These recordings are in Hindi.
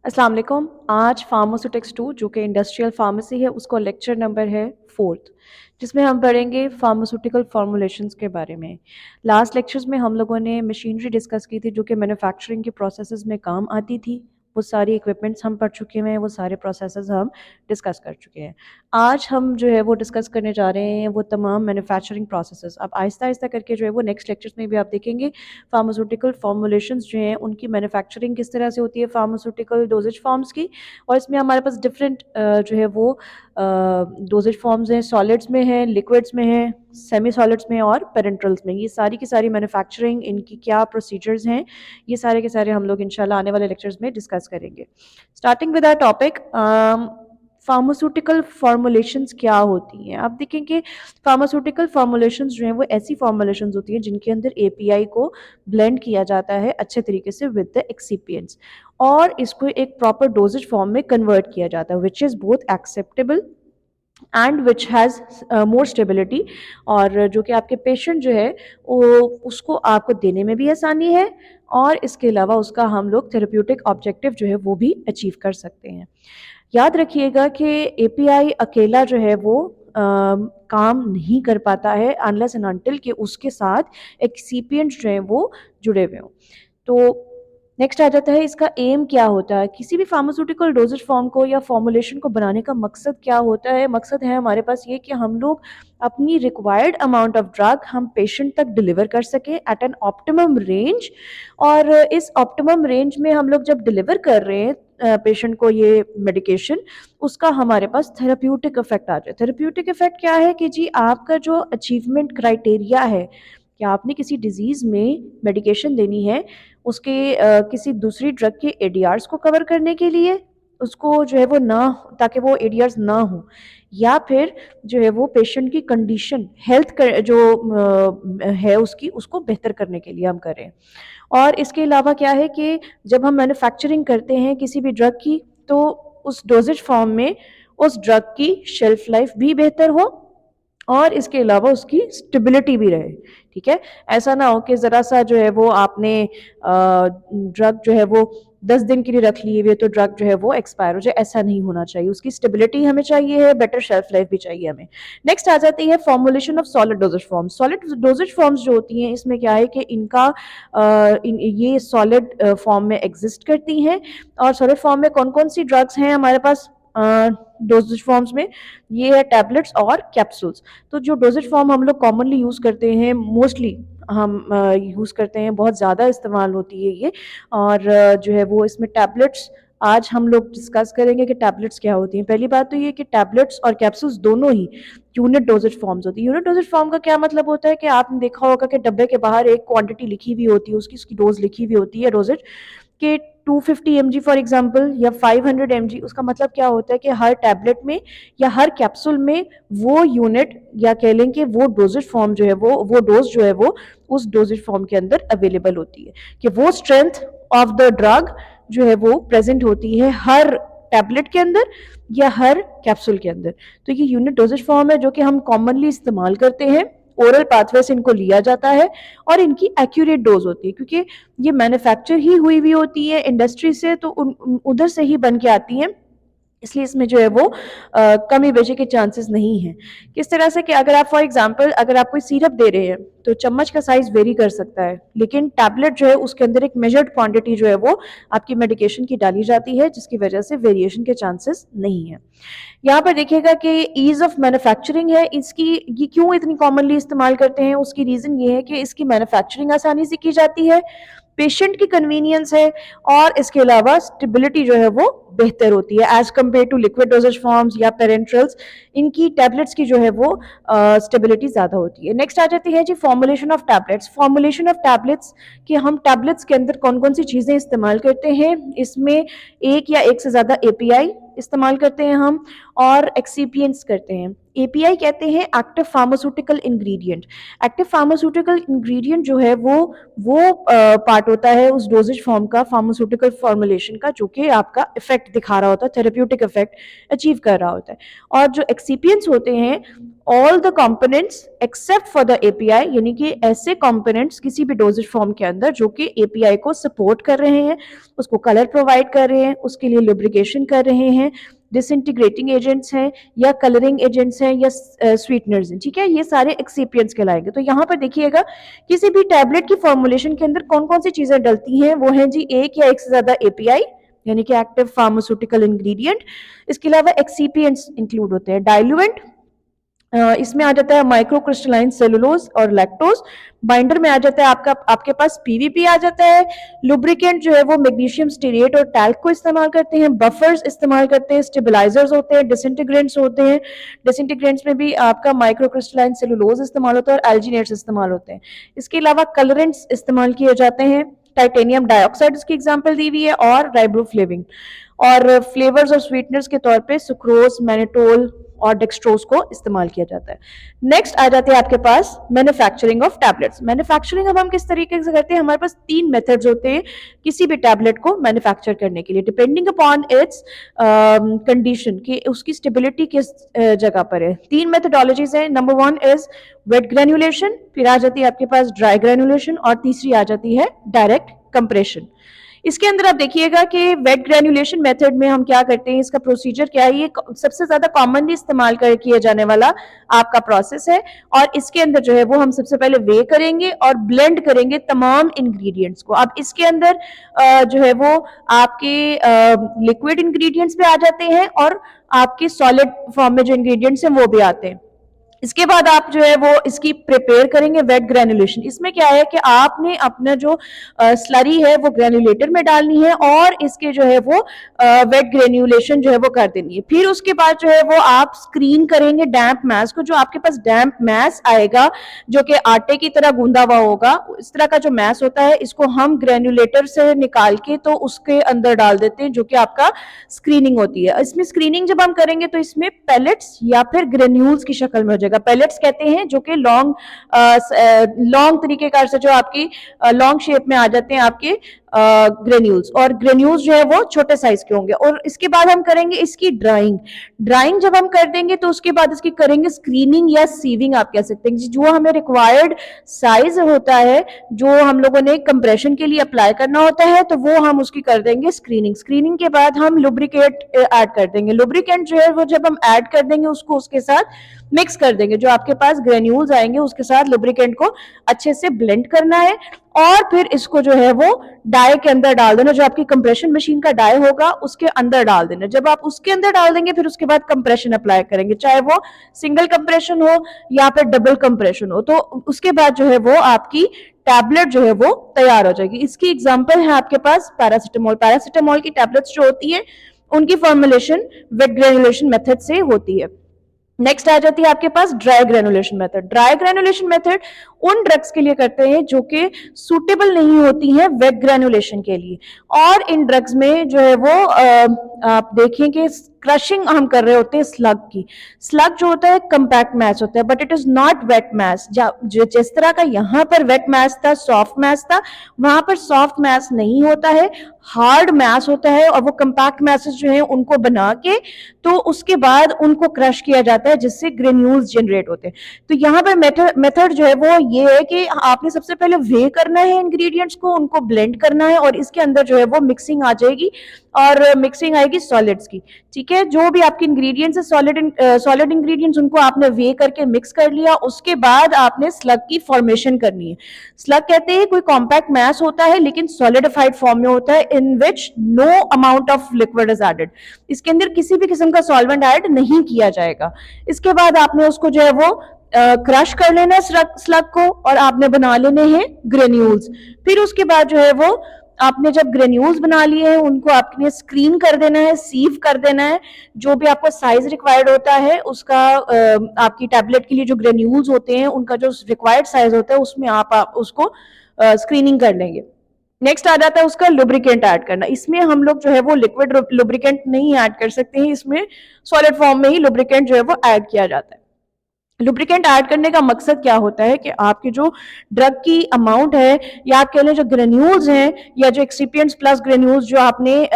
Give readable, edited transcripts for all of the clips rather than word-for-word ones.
अस्सलाम वालेकुम। आज फार्मास्यूटिक्स 2 जो कि इंडस्ट्रियल फार्मेसी है उसको लेक्चर नंबर है 4th, जिसमें हम पढ़ेंगे फार्मास्यूटिकल फॉर्मुलेशंस के बारे में। लास्ट लेक्चर्स में हम लोगों ने मशीनरी डिस्कस की थी जो कि मैन्युफैक्चरिंग के प्रोसेसेस में काम आती थी। वो सारी इक्विपमेंट्स हम पढ़ चुके हैं, वो सारे प्रोसेसेस हम डिस्कस कर चुके हैं। आज हम जो है वो डिस्कस करने जा रहे हैं वो तमाम मैन्युफैक्चरिंग प्रोसेसेस। अब आहिस्ता आहिस्ता करके जो है वो नेक्स्ट लेक्चर्स में भी आप देखेंगे फार्मास्यूटिकल फॉर्मुलेशंस जो हैं उनकी मैन्युफैक्चरिंग किस तरह से होती है फार्मास्यूटिकल डोजेज फॉर्म्स की। और इसमें हमारे पास डिफरेंट जो है वो डोजेज फॉर्म्स हैं, सॉलिड्स में हैं, लिक्विड्स में हैं, सेमी सॉलिड्स में और पेरेंट्रल्स में। ये सारी की सारी मैन्युफैक्चरिंग, इनकी क्या प्रोसीजर्स हैं, ये सारे के सारे हम लोग इंशाल्लाह आने वाले लेक्चर्स में डिस्कस करेंगे। Starting with our topic, pharmaceutical formulations क्या होती हैं। आप देखेंगे फार्मास्यूटिकल फॉर्मुलेशंस जो हैं वो ऐसी फॉर्मुलेशंस होती हैं जिनके अंदर एपीआई को ब्लेंड किया जाता है अच्छे तरीके से विद द एक्सिपिएंट्स और इसको एक प्रॉपर डोजेज फॉर्म में कन्वर्ट किया जाता है which is both acceptable and which has more stability. और जो कि आपके पेशेंट जो है वो उसको आपको देने में भी आसानी है और इसके अलावा उसका हम लोग थेरेप्यूटिक ऑब्जेक्टिव जो है वो भी अचीव कर सकते हैं। याद रखिएगा कि एपीआई अकेला जो है वो काम नहीं कर पाता है अनलेस एंड अनटिल कि उसके साथ एक्सिपिएंट्स जो हैं वो जुड़े हुए हों। तो नेक्स्ट आ जाता है इसका एम क्या होता है। किसी भी फार्मास्यूटिकल डोजेज फॉर्म को या फॉर्मुलेशन को बनाने का मकसद क्या होता है। मकसद है हमारे पास ये कि हम लोग अपनी रिक्वायर्ड अमाउंट ऑफ ड्रग हम पेशेंट तक डिलीवर कर सकें एट एन ऑप्टिमम रेंज। और इस ऑप्टिमम रेंज में हम लोग जब डिलीवर कर रहे हैं पेशेंट को ये मेडिकेशन, उसका हमारे पास थेरेप्यूटिक इफेक्ट आ जाए। थेरेप्यूटिक इफेक्ट क्या है कि जी आपका जो अचीवमेंट क्राइटेरिया है कि आपने किसी डिजीज़ में मेडिकेशन देनी है उसके किसी दूसरी ड्रग के एडीआर्स को कवर करने के लिए उसको जो है वो ना, ताकि वो एडीआर्स ना हो, या फिर जो है वो पेशेंट की कंडीशन हेल्थ जो है उसकी उसको बेहतर करने के लिए हम करें। और इसके अलावा क्या है कि जब हम मैन्युफैक्चरिंग करते हैं किसी भी ड्रग की तो उस डोजेज फॉर्म में उस ड्रग की शेल्फ लाइफ भी बेहतर हो और इसके अलावा उसकी स्टेबिलिटी भी रहे। ठीक है, ऐसा ना हो कि ज़रा सा जो है वो आपने ड्रग जो है वो 10 दिन के लिए रख ली हुई है तो ड्रग जो है वो एक्सपायर हो जाए, ऐसा नहीं होना चाहिए। उसकी स्टेबिलिटी हमें चाहिए है, बेटर शेल्फ लाइफ भी चाहिए हमें। नेक्स्ट आ जाती है formulation of solid dosage forms. Solid dosage forms जो होती हैं इसमें क्या है कि इनका ये सॉलिड फॉर्म में एग्जिस्ट करती हैं। और सॉलिड फॉर्म में कौन कौन सी ड्रग्स हैं हमारे पास डोजेज फॉर्म्स में, ये है टैबलेट्स और कैप्सूल्स। तो जो डोजेज फॉर्म हम लोग कॉमनली यूज़ करते हैं, मोस्टली हम यूज़ करते हैं, बहुत ज़्यादा इस्तेमाल होती है ये। और जो है वो इसमें टैबलेट्स आज हम लोग डिस्कस करेंगे कि टैबलेट्स क्या होती हैं। पहली बात तो ये कि टैबलेट्स और कैप्सूल्स दोनों ही यूनिट डोजेज फॉर्म्स होती है। यूनिट डोजेज फॉर्म का क्या मतलब होता है कि आपने देखा होगा कि डब्बे के बाहर एक क्वांटिटी लिखी हुई होती है, उसकी डोज लिखी हुई होती है डोजेज के 250 mg फॉर एग्जांपल या 500 mg। उसका मतलब क्या होता है कि हर टैबलेट में या हर कैप्सूल में वो यूनिट या कह लें कि वो डोजेज फॉर्म जो है वो डोज जो है वो उस डोजेज फॉर्म के अंदर अवेलेबल होती है, कि वो स्ट्रेंथ ऑफ द ड्रग जो है वो प्रेजेंट होती है हर टैबलेट के अंदर या हर कैप्सूल के अंदर। तो ये यूनिट डोजेज फॉर्म है जो कि हम कॉमनली इस्तेमाल करते हैं, ओरल पाथवे से इनको लिया जाता है और इनकी एक्यूरेट डोज होती है क्योंकि ये मैन्युफैक्चर ही हुई हुई होती है इंडस्ट्री से, तो उधर से ही बन के आती हैं, इसलिए इसमें जो है वो कमी बेची के चांसेस नहीं हैं। किस तरह से कि अगर आप फॉर एग्जांपल अगर आप कोई सिरप दे रहे हैं तो चम्मच का साइज वेरी कर सकता है, लेकिन टैबलेट जो है उसके अंदर एक मेजर्ड क्वांटिटी जो है वो आपकी मेडिकेशन की डाली जाती है, जिसकी वजह से वेरिएशन के चांसेस नहीं है। यहाँ पर देखिएगा कि ईज ऑफ मैन्युफैक्चरिंग है इसकी, ये क्यों इतनी कॉमनली इस्तेमाल करते हैं, उसकी रीज़न ये है कि इसकी मैन्युफैक्चरिंग आसानी से की जाती है, पेशेंट की कन्वीनियंस है और इसके अलावा स्टेबिलिटी जो है वो बेहतर होती है as compare to liquid dosage forms या पेरेंट्रल्स। इनकी टैबलेट्स की जो है वो स्टेबिलिटी ज़्यादा होती है। नेक्स्ट आ जाती है जी formulation of tablets. Formulation of tablets कि हम टैबलेट्स के अंदर कौन कौन सी चीज़ें इस्तेमाल करते हैं, इसमें एक या एक से ज़्यादा एपीआई इस्तेमाल करते हैं हम और एक्सिपिएंट्स करते हैं। एपीआई कहते हैं active pharmaceutical ingredient. Active pharmaceutical ingredient जो है वो पार्ट होता है उस डोजेज फॉर्म का फार्मास्यूटिकल फॉर्मुलेशन का जो कि आपका इफेक्ट दिखा रहा होता है, थेरेप्यूटिक इफेक्ट अचीव कर रहा होता है। और जो एक्सिपिएंट्स होते हैं all the components except for the API, यानी कि ऐसे कंपोनेंट्स किसी भी डोजेज फॉर्म के अंदर जो कि एपीआई को सपोर्ट कर रहे हैं, उसको कलर प्रोवाइड कर रहे हैं, उसके लिए लुब्रिकेशन कर रहे हैं, डिसइंटीग्रेटिंग एजेंट्स हैं या कलरिंग एजेंट्स हैं या स्वीटनर्स हैं, ठीक है, ये सारे एक्सिपिएंट्स कहलाएंगे। तो यहाँ पर देखिएगा किसी भी टैबलेट की फॉर्मुलेशन के अंदर कौन कौन सी चीजें डलती हैं, वो है जी एक या एक से ज्यादा एपीआई यानी कि एक्टिव फार्मास्यूटिकल इंग्रेडिएंट। इसके अलावा एक्सिपिएंट्स इंक्लूड होते हैं, डाइल्यूएंट, इसमें आ जाता है माइक्रोक्रिस्टलाइन सेलुलोज और लैक्टोज, बाइंडर में आ जाता है आपके पास पीवीपी आ जाता है, लुब्रिकेंट जो है वो मैग्नीशियम स्टीरेट और टैल्क को इस्तेमाल करते हैं, बफर्स इस्तेमाल करते हैं, स्टेबलाइजर्स होते हैं, डिसइंटीग्रेंट्स होते हैं, डिसइंटीग्रेंट्स में भी आपका माइक्रोक्रिस्टलाइन सेलुलोज इस्तेमाल होता है और एल्जिनेट्स इस्तेमाल होते हैं। इसके अलावा कलरेंट्स इस्तेमाल किए जाते हैं, टाइटेनियम डाइऑक्साइड उसकी एग्जाम्पल दी हुई है, और राइबोफ्लेविन, और फ्लेवर्स और स्वीटनर्स के तौर पे सुक्रोज, मैनिटोल और डेक्सट्रोज को इस्तेमाल किया जाता है। नेक्स्ट आ जाते हैं आपके पास मैन्युफैक्चरिंग ऑफ टैबलेट्स। मैन्युफैक्चरिंग अब हम किस तरीके से करते हैं, हमारे पास 3 मेथड्स होते हैं किसी भी टैबलेट को मैन्युफैक्चर करने के लिए, डिपेंडिंग अपॉन इट्स कंडीशन कि उसकी स्टेबिलिटी किस जगह पर है। 3 मेथडोलॉजीज हैं। नंबर 1 इज वेट ग्रेन्युलेशन, फिर आ जाती है आपके पास ड्राई ग्रेन्युलेशन, और तीसरी आ जाती है डायरेक्ट कंप्रेशन। इसके अंदर आप देखिएगा कि वेट ग्रेन्युलेशन मेथड में हम क्या करते हैं, इसका प्रोसीजर क्या है, ये सबसे ज्यादा कॉमनली इस्तेमाल किया जाने वाला आपका प्रोसेस है, और इसके अंदर जो है वो हम सबसे पहले वे करेंगे और ब्लेंड करेंगे तमाम इंग्रेडिएंट्स को। अब इसके अंदर जो है वो आपके लिक्विड इंग्रेडिएंट्स भी आ जाते हैं और आपके सॉलिड फॉर्म में जो इंग्रेडिएंट्स हैं वो भी आते हैं। इसके बाद आप जो है वो इसकी प्रिपेयर करेंगे वेट ग्रेन्युलेशन। इसमें क्या है कि आपने अपना जो स्लरी है वो ग्रेन्युलेटर में डालनी है और इसके जो है वो वेट ग्रेन्युलेशन जो है वो कर देनी है। फिर उसके बाद जो है वो आप स्क्रीन करेंगे डैम्प मैस को। जो आपके पास डैम्प मैस आएगा जो कि आटे की तरह गूंदा हुआ होगा, इस तरह का जो मैस होता है, इसको हम ग्रेन्युलेटर से निकाल के तो उसके अंदर डाल देते हैं, जो कि आपका स्क्रीनिंग होती है। इसमें स्क्रीनिंग जब हम करेंगे तो इसमें पैलेट्स या फिर ग्रेन्यूल्स की शक्ल में हो जाएगा। पैलेट्स कहते हैं जो कि लॉन्ग तरीकेकार से जो आपकी लॉन्ग शेप में आ जाते हैं आपके ग्रेन्यूल्स, और ग्रेन्यूल्स जो है वो छोटे साइज के होंगे। और इसके बाद हम करेंगे इसकी ड्राइंग जब हम कर देंगे तो उसके बाद इसकी करेंगे स्क्रीनिंग या सीविंग आप कह सकते हैं। जो हमें रिक्वायर्ड साइज होता है जो हम लोगों ने कंप्रेशन के लिए अप्लाई करना होता है, तो वो हम उसकी कर देंगे स्क्रीनिंग के बाद हम लुब्रिकेट ऐड कर देंगे। लुब्रिकेंट जो है वो जब हम ऐड कर देंगे उसको उसके साथ मिक्स कर देंगे, जो आपके पास ग्रेन्यूल्स आएंगे उसके साथ लुब्रिकेंट को अच्छे से ब्लेंड करना है, और फिर इसको जो है वो डाई के अंदर डाल देना। जो आपकी कंप्रेशन मशीन का डाई होगा उसके अंदर डाल देना। जब आप उसके अंदर डाल देंगे फिर उसके बाद कंप्रेशन अप्लाई करेंगे, चाहे वो सिंगल कंप्रेशन हो या फिर डबल कंप्रेशन हो, तो उसके बाद जो है वो आपकी टैबलेट जो है वो तैयार हो जाएगी। इसकी एग्जांपल है आपके पास पैरासिटामोल की टैबलेट्स जो होती है उनकी फॉर्मुलेशन वेट ग्रेन्युलेशन मेथड से होती है। नेक्स्ट आ जाती है आपके पास dry granulation method. Dry granulation method उन ड्रग्स के लिए करते हैं जो कि सूटेबल नहीं होती हैं वेट ग्रेनुलेशन के लिए, और इन ड्रग्स में जो है वो आप देखें कि क्रशिंग हम कर रहे होते हैं स्लग की। स्लग जो होता है कंपैक्ट मैस होता है, but it is not wet mass. जिस तरह का यहाँ पर वेट मैस था, सॉफ्ट मैस था, वहां पर सॉफ्ट मैस नहीं होता है, हार्ड मैस होता है, और वो कंपैक्ट मैसेज जो है उनको बना के तो उसके बाद उनको क्रश किया जाता है जिससे ग्रेन्यूल्स जनरेट होते हैं। तो यहाँ पर मेथड जो है वो ये है कि आपने सबसे पहले वे करना है इंग्रेडिएंट्स को, उनको ब्लेंड करना है, और इसके अंदर जो है वो मिक्सिंग आ जाएगी और मिक्सिंग आएगी सॉलिड्स की। ठीक है, जो भी आपके इंग्रेडिएंट्स है सॉलिड इंग्रेडिएंट्स उनको आपने वे करके मिक्स कर लिया। उसके बाद आपने स्लग की फॉर्मेशन करनी है। स्लग कहते हैं कोई कॉम्पैक्ट मैस होता है लेकिन सॉलिडिफाइड फॉर्म में होता है, in which no amount of liquid is added. इसके अंदर किसी भी किस्म का सॉल्वेंट ऐड नहीं किया जाएगा। इसके बाद आपने उसको जो है वो क्रश कर लेना है स्लग को, और आपने बना लेने हैं ग्रेन्यूल्स। फिर उसके बाद जो है वो आपने जब ग्रेन्यूल्स बना लिए हैं उनको आपने स्क्रीन कर देना है, सीव कर देना है। जो भी आपको साइज रिक्वायर्ड होता है उसका आपकी टैबलेट के लिए जो ग्रेन्यूल्स होते हैं उनका जो रिक्वायर्ड साइज होता है उसमें आप उसको स्क्रीनिंग कर लेंगे। नेक्स्ट आ जाता है उसका लुब्रिकेंट ऐड करना। इसमें हम लोग जो है वो लिक्विड लुब्रिकेंट नहीं ऐड कर सकते हैं, इसमें सॉलिड फॉर्म में ही लुब्रिकेंट जो है वो ऐड किया जाता है। लुब्रिकेंट ऐड करने का मकसद क्या होता है कि आपकी जो ड्रग की अमाउंट है, या आप कह लें जो ग्रेन्यूल्स हैं या जो एक्सिपिएंट्स प्लस ग्रेन्यूल्स जो आपने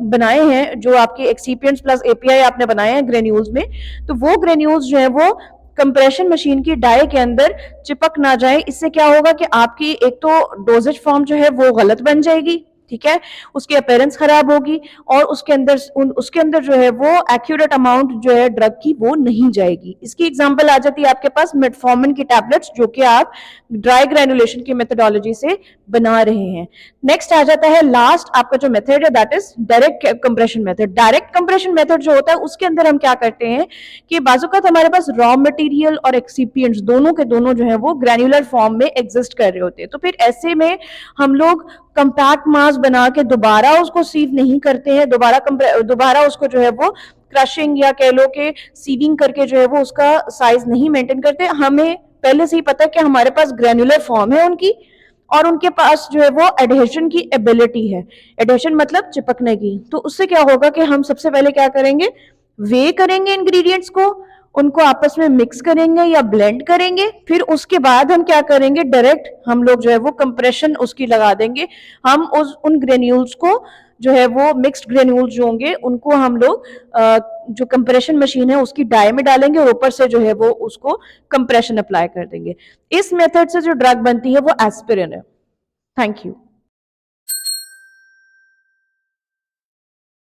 बनाए हैं, जो आपके एक्सिपिएंट्स प्लस एपीआई आपने बनाए हैं ग्रेन्यूल्स में, तो वो ग्रेन्यूल्स जो है वो कंप्रेशन मशीन की डाई के अंदर चिपक ना जाए। इससे क्या होगा कि आपकी एक तो डोजेज फॉर्म जो है वो गलत बन जाएगी, ठीक है, उसकी अपीयरेंस खराब होगी, और उसके अंदर जो है वो एक्यूरेट अमाउंट जो है ड्रग की वो नहीं जाएगी। इसकी एग्जांपल आ जाती है आपके पास मेटफॉर्मिन की टैबलेट्स, जो कि आप ड्राई ग्रेनुलेशन की मेथोडोलॉजी से बना रहे हैं। नेक्स्ट आ जाता है लास्ट आपका जो मेथड है, that is direct compression method. Direct compression method जो होता है उसके अंदर हम क्या करते हैं कि बाजुकात हमारे पास रॉ मटेरियल और एक्सिपिएंट्स दोनों के दोनों जो है वो ग्रैन्युलर फॉर्म में एग्जिस्ट कर रहे होते हैं। तो फिर ऐसे में हम लोग कंपैक्ट मास बना के दोबारा उसको सीव नहीं करते हैं, दोबारा उसको जो है वो क्रशिंग या कह लो कि सीविंग करके जो है वो उसका साइज नहीं मेंटेन करते। हमें पहले से ही पता है कि हमारे पास ग्रैन्युलर फॉर्म है उनकी, और उनके पास जो है वो एडहेशन की एबिलिटी है। एडहेशन मतलब चिपकने की। तो उससे क्या होगा कि हम सबसे पहले क्या करेंगे, वे करेंगे इंग्रेडिएंट्स को, उनको आपस में मिक्स करेंगे या ब्लेंड करेंगे, फिर उसके बाद हम क्या करेंगे, डायरेक्ट हम लोग जो है वो कंप्रेशन उसकी लगा देंगे। हम उन ग्रेन्यूल्स को जो है वो मिक्स्ड ग्रेन्यूल्स जो होंगे उनको हम लोग जो कंप्रेशन मशीन है उसकी डाई में डालेंगे और ऊपर से जो है वो उसको कंप्रेशन अप्लाई कर देंगे। इस मेथड से जो ड्रग बनती है वो एस्पिरिन है। Thank you.